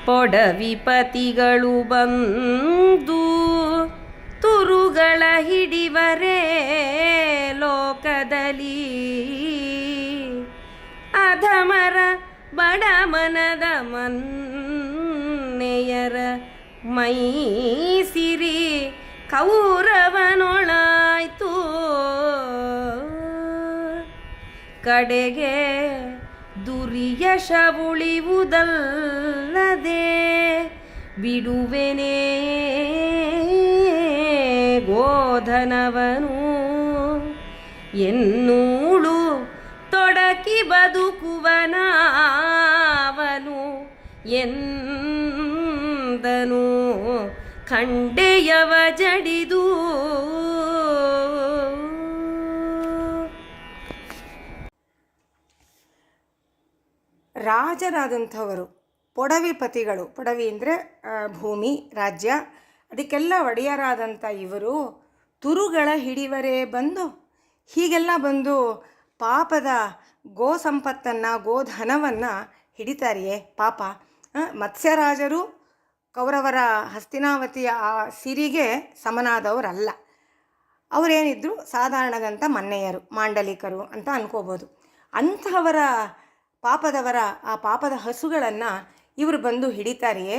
ಪೊಡವಿಪತಿಗಳು ಬಂದು ತುರುಗಳ ಹಿಡಿವರೇ ಲೋಕದಲ್ಲಿ ಅಧಮರ ಬಡಮನದ ಮನ್ನೆಯರ ಮೈಸಿರಿ ಕೌರವನೊಳಾಯ್ತು ಕಡೆಗೆ ದುರ್ಯಶವುಳಿವುದಲ್ಲದೆ ಬಿಡುವೆನೇ ಗೋಧನವನು ಎನ್ನೂಳು ತೊಡಕಿ ಬದುಕುವನಾವನು ಎಂದನು ಖಂಡೆಯವ ಜಡಿದು. ರಾಜರಾದಂಥವರು ಪೊಡವಿಪತಿಗಳು, ಪೊಡವಿ ಅಂದರೆ ಭೂಮಿ, ರಾಜ್ಯ, ಅದಕ್ಕೆಲ್ಲ ಒಡೆಯರಾದಂಥ ಇವರು ತುರುಗಳ ಹಿಡಿವರೇ ಬಂದು ಹೀಗೆಲ್ಲ ಬಂದು ಪಾಪದ ಗೋ ಸಂಪತ್ತನ್ನು ಗೋಧನವನ್ನು ಹಿಡಿತಾರೆಯೇ ಪಾಪ. ಮತ್ಸ್ಯರಾಜರು ಕೌರವರ ಹಸ್ತಿನಾವತಿಯ ಆ ಸಿರಿಗೆ ಸಮನಾದವರಲ್ಲ. ಅವರೇನಿದ್ರು ಸಾಧಾರಣದಂಥ ಮನ್ನೆಯರು, ಮಾಂಡಲಿಕರು ಅಂತ ಅನ್ಕೋಬೋದು. ಅಂಥವರ ಪಾಪದವರ ಆ ಪಾಪದ ಹಸುಗಳನ್ನು ಇವರು ಬಂದು ಹಿಡಿತಾರೆಯೇ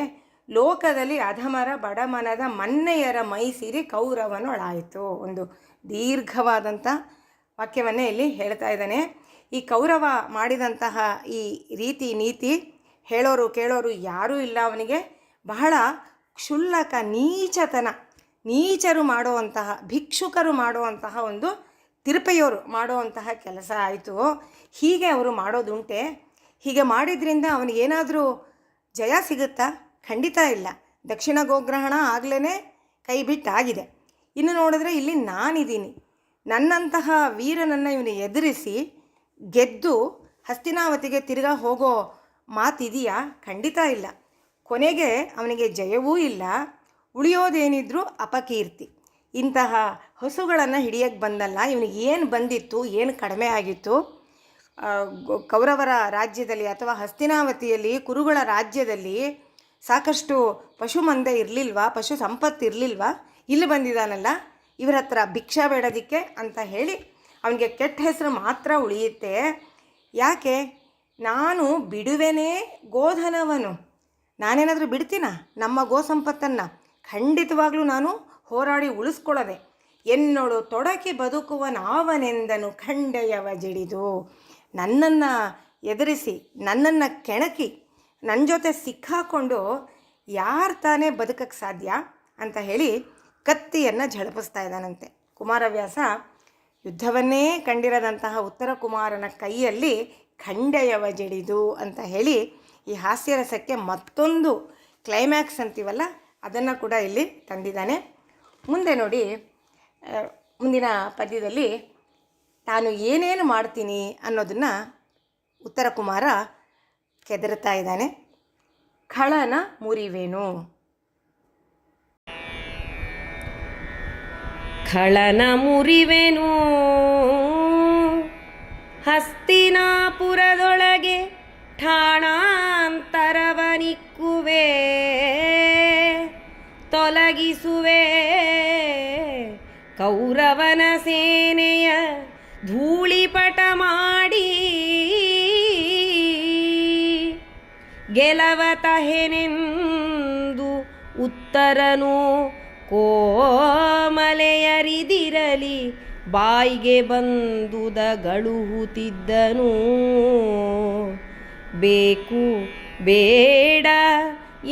ಲೋಕದಲ್ಲಿ ಅಧಮರ ಬಡಮನದ ಮನ್ನೆಯರ ಮೈ ಸಿರಿ ಕೌರವನೊಳಾಯಿತು. ಒಂದು ದೀರ್ಘವಾದಂಥ ವಾಕ್ಯವನ್ನೇ ಇಲ್ಲಿ ಹೇಳ್ತಾ ಇದ್ದಾನೆ. ಈ ಕೌರವ ಮಾಡಿದಂತಹ ಈ ರೀತಿ ನೀತಿ ಹೇಳೋರು ಕೇಳೋರು ಯಾರೂ ಇಲ್ಲ ಅವನಿಗೆ. ಬಹಳ ಕ್ಷುಲ್ಲಕ ನೀಚತನ, ನೀಚರು ಮಾಡುವಂತಹ, ಭಿಕ್ಷುಕರು ಮಾಡುವಂತಹ ಒಂದು ತಿರುಪೆಯೋರು ಮಾಡುವಂತಹ ಕೆಲಸ ಆಯಿತು. ಹೀಗೆ ಅವರು ಮಾಡೋದುಂಟೆ. ಹೀಗೆ ಮಾಡಿದ್ರಿಂದ ಅವನಿಗೇನಾದರೂ ಜಯ ಸಿಗುತ್ತಾ? ಖಂಡಿತ ಇಲ್ಲ. ದಕ್ಷಿಣ ಗೋಗ್ರಹಣ ಆಗಲೇ ಕೈ ಬಿಟ್ಟಾಗಿದೆ. ಇನ್ನು ನೋಡಿದ್ರೆ ಇಲ್ಲಿ ನಾನಿದ್ದೀನಿ, ನನ್ನಂತಹ ವೀರನನ್ನು ಇವನು ಎದುರಿಸಿ ಗೆದ್ದು ಹಸ್ತಿನಾವತಿಗೆ ತಿರ್ಗಾ ಹೋಗೋ ಮಾತಿದೆಯಾ? ಖಂಡಿತ ಇಲ್ಲ. ಕೊನೆಗೆ ಅವನಿಗೆ ಜಯವೂ ಇಲ್ಲ, ಉಳಿಯೋದೇನಿದ್ರೂ ಅಪಕೀರ್ತಿ. ಇಂತಹ ಹಸುಗಳನ್ನು ಹಿಡಿಯಕ್ಕೆ ಬಂದಲ್ಲ, ಇವನಿಗೆ ಏನು ಬಂದಿತ್ತು, ಏನು ಕಡಿಮೆ ಆಗಿತ್ತು? ಕೌರವರ ರಾಜ್ಯದಲ್ಲಿ ಅಥವಾ ಹಸ್ತಿನಾವತಿಯಲ್ಲಿ ಕುರುಗಳ ರಾಜ್ಯದಲ್ಲಿ ಸಾಕಷ್ಟು ಪಶು ಮಂದೆ ಇರಲಿಲ್ವಾ? ಪಶು ಸಂಪತ್ತು ಇರಲಿಲ್ವಾ? ಇಲ್ಲಿ ಬಂದಿದ್ದಾನಲ್ಲ, ಇವರ ಹತ್ರ ಭಿಕ್ಷಾ ಬೇಡೋದಕ್ಕೆ ಅಂತ ಹೇಳಿ ಅವನಿಗೆ ಕೆಟ್ಟ ಹೆಸರು ಮಾತ್ರ ಉಳಿಯುತ್ತೆ. ಯಾಕೆ? ನಾನು ಬಿಡುವೆನೇ ಗೋಧನವನು. ನಾನೇನಾದರೂ ಬಿಡ್ತೀನ ನಮ್ಮ ಗೋ ಸಂಪತ್ತನ್ನು? ಖಂಡಿತವಾಗ್ಲೂ ನಾನು ಹೋರಾಡಿ ಉಳಿಸ್ಕೊಳ್ಳೋದೆ. ಎನ್ನೋಳು ತೊಡಕಿ ಬದುಕುವ ನಾವನೆಂದನು ಖಂಡೆಯವ ಜಡಿದು. ನನ್ನನ್ನು ಎದುರಿಸಿ, ನನ್ನನ್ನು ಕೆಣಕಿ, ನನ್ನ ಜೊತೆ ಸಿಕ್ಕಾಕೊಂಡು ಯಾರು ತಾನೇ ಬದುಕಕ್ಕೆ ಸಾಧ್ಯ ಅಂತ ಹೇಳಿ ಕತ್ತಿಯನ್ನು ಝಳಪಿಸ್ತಾ ಇದ್ದಾನಂತೆ. ಕುಮಾರವ್ಯಾಸ ಯುದ್ಧವನ್ನೇ ಕಂಡಿರದಂತಹ ಉತ್ತರ ಕುಮಾರನ ಕೈಯಲ್ಲಿ ಖಂಡೆಯವ ಜಡಿದು ಅಂತ ಹೇಳಿ ಈ ಹಾಸ್ಯರಸಕ್ಕೆ ಮತ್ತೊಂದು ಕ್ಲೈಮ್ಯಾಕ್ಸ್ ಅಂತೀವಲ್ಲ, ಅದನ್ನು ಕೂಡ ಇಲ್ಲಿ ತಂದಿದ್ದಾನೆ. ಮುಂದೆ ನೋಡಿ, ಮುಂದಿನ ಪದ್ಯದಲ್ಲಿ ತಾನು ಏನೇನು ಮಾಡ್ತೀನಿ ಅನ್ನೋದನ್ನು ಉತ್ತರ ಕುಮಾರ ಕೆದರ್ತಾ ಇದ್ದಾನೆ. ಖಳನ ಮುರಿವೆನು. ಖಳನ ಮುರಿವೆನು ಹಸ್ತಿನಾಪುರದೊಳಗೆ ಠಾಣಾಂತರವನಿಕ್ಕುವೆ ತೊಲಗಿಸುವೆ ಕೌರವನ ಸೇನೆಯ ಧೂಳಿಪಟ ಮಾಡಿ ಗೆಲವತಹೆನೆಂದು ಉತ್ತರನು ಕೋಮಲೆಯರಿದಿರಲಿ ಬಾಯಿಗೆ ಬಂದುದಗಳುಹುತ್ತಿದ್ದನು. ಬೇಕು ಬೇಡ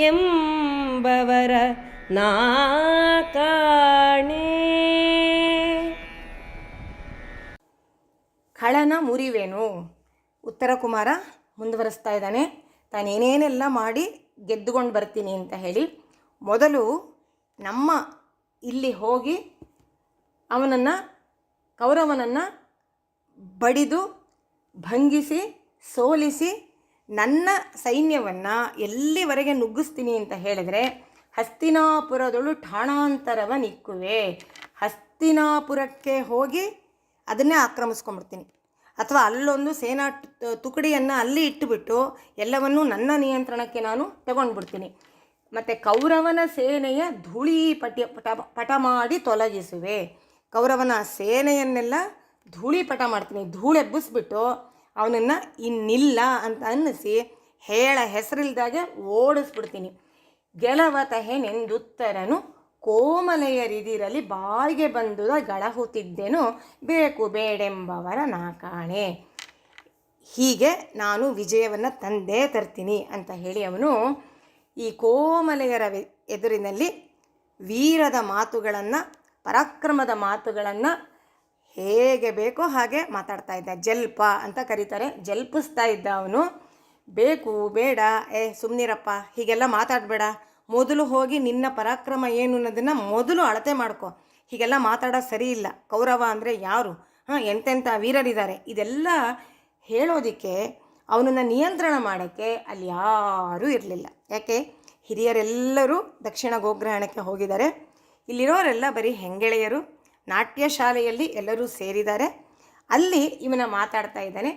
ಎಂಬವರ ನಾ ಕಾಣೆ. ಖಳನ ಮುರಿವೆನು. ಉತ್ತರ ಕುಮಾರ ಮುಂದುವರಿಸ್ತಾ ಇದ್ದಾನೆ. ತಾನೇನೇನೆಲ್ಲ ಮಾಡಿ ಗೆದ್ದುಕೊಂಡು ಬರ್ತೀನಿ ಅಂತ ಹೇಳಿ. ಮೊದಲು ನಮ್ಮ ಇಲ್ಲಿ ಹೋಗಿ ಅವನನ್ನು, ಕೌರವನನ್ನು ಬಡಿದು ಭಂಗಿಸಿ ಸೋಲಿಸಿ ನನ್ನ ಸೈನ್ಯವನ್ನು ಎಲ್ಲಿವರೆಗೆ ನುಗ್ಗಿಸ್ತೀನಿ ಅಂತ ಹೇಳಿದರೆ ಹಸ್ತಿನಾಪುರದೊಳು ಠಾಣಾಂತರವ ನಿಕ್ಕುವೆ. ಹಸ್ತಿನಾಪುರಕ್ಕೆ ಹೋಗಿ ಅದನ್ನೇ ಆಕ್ರಮಿಸ್ಕೊಂಡ್ಬಿಡ್ತೀನಿ. ಅಥವಾ ಅಲ್ಲೊಂದು ಸೇನಾ ತುಕಡಿಯನ್ನು ಅಲ್ಲಿ ಇಟ್ಟುಬಿಟ್ಟು ಎಲ್ಲವನ್ನೂ ನನ್ನ ನಿಯಂತ್ರಣಕ್ಕೆ ನಾನು ತಗೊಂಡ್ಬಿಡ್ತೀನಿ. ಮತ್ತು ಕೌರವನ ಸೇನೆಯ ಧೂಳಿ ಪಟ ಮಾಡಿ ತೊಲಗಿಸುವೆ. ಕೌರವನ ಸೇನೆಯನ್ನೆಲ್ಲ ಧೂಳಿಪಟ ಮಾಡ್ತೀನಿ, ಧೂಳೆಬ್ಬಿಸ್ಬಿಟ್ಟು ಅವನನ್ನು ಇನ್ನಿಲ್ಲ ಅಂತ ಅನ್ನಿಸಿ ಹೆಸರಿಲ್ದಾಗೆ ಓಡಿಸ್ಬಿಡ್ತೀನಿ. ಗೆಲವತಹೆನೆಂದುತ್ತರನು ಕೋಮಲೆಯರಿದಿರಲಿ ಬಾಯಿಗೆ ಬಂದುದ ಗಳಹುತ್ತಿದ್ದೆನು ಬೇಕು ಬೇಡೆಂಬವರ ನಾಕಾಣೆ. ಹೀಗೆ ನಾನು ವಿಜಯವನ್ನು ತಂದೇ ತರ್ತೀನಿ ಅಂತ ಹೇಳಿ ಅವನು ಈ ಕೋಮಲೆಯರ ಎದುರಿನಲ್ಲಿ ವೀರದ ಮಾತುಗಳನ್ನು, ಪರಾಕ್ರಮದ ಮಾತುಗಳನ್ನು ಹೇಗೆ ಬೇಕೋ ಹಾಗೆ ಮಾತಾಡ್ತಾ ಇದ್ದ. ಜಲ್ಪ ಅಂತ ಕರೀತಾರೆ, ಜಲ್ಪಿಸ್ತಾ ಇದ್ದ ಅವನು. ಬೇಕು ಬೇಡ, ಸುಮ್ಮನಿರಪ್ಪ, ಹೀಗೆಲ್ಲ ಮಾತಾಡಬೇಡ, ಮೊದಲು ಹೋಗಿ ನಿನ್ನ ಪರಾಕ್ರಮ ಏನು ಅನ್ನೋದನ್ನು ಮೊದಲು ಅಳತೆ ಮಾಡ್ಕೊ, ಹೀಗೆಲ್ಲ ಮಾತಾಡೋದು ಸರಿ ಇಲ್ಲ, ಕೌರವ ಅಂದರೆ ಯಾರು, ಎಂತೆಂಥ ವೀರರಿದ್ದಾರೆ, ಇದೆಲ್ಲ ಹೇಳೋದಕ್ಕೆ ಅವನನ್ನು ನಿಯಂತ್ರಣ ಮಾಡೋಕ್ಕೆ ಅಲ್ಲಿ ಯಾರೂ ಇರಲಿಲ್ಲ. ಯಾಕೆ? ಹಿರಿಯರೆಲ್ಲರೂ ದಕ್ಷಿಣ ಗೋಗ್ರಹಣಕ್ಕೆ ಹೋಗಿದ್ದಾರೆ. ಇಲ್ಲಿರೋರೆಲ್ಲ ಬರೀ ಹೆಂಗೆಳೆಯರು. ನಾಟ್ಯ ಶಾಲೆಯಲ್ಲಿ ಎಲ್ಲರೂ ಸೇರಿದ್ದಾರೆ. ಅಲ್ಲಿ ಇವನ ಮಾತಾಡ್ತಾ ಇದ್ದಾನೆ.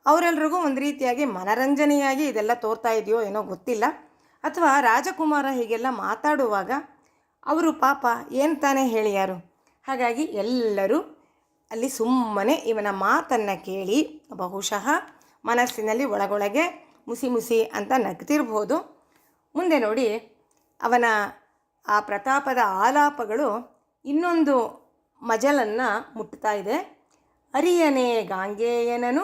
ಅವರೆಲ್ರಿಗೂ ಒಂದು ರೀತಿಯಾಗಿ ಮನರಂಜನೆಯಾಗಿ ಇದೆಲ್ಲ ತೋರ್ತಾ ಇದೆಯೋ ಏನೋ ಗೊತ್ತಿಲ್ಲ. ಅಥವಾ ರಾಜಕುಮಾರ ಹೀಗೆಲ್ಲ ಮಾತಾಡುವಾಗ ಅವರು ಪಾಪ ಏನು ತಾನೇ ಹೇಳಿ ಯಾರು. ಹಾಗಾಗಿ ಎಲ್ಲರೂ ಅಲ್ಲಿ ಸುಮ್ಮನೆ ಇವನ ಮಾತನ್ನು ಕೇಳಿ ಬಹುಶಃ ಮನಸ್ಸಿನಲ್ಲಿ ಒಳಗೊಳಗೆ ಮುಸಿ ಮುಸಿ ಅಂತ ನಗ್ತಿರ್ಬೋದು. ಮುಂದೆ ನೋಡಿ, ಅವನ ಆ ಪ್ರತಾಪದ ಆಲಾಪಗಳು ಇನ್ನೊಂದು ಮಜಲನ್ನು ಮುಟ್ತಾ ಇದೆ. ಅರಿಯನೇ ಗಾಂಗೇಯನನು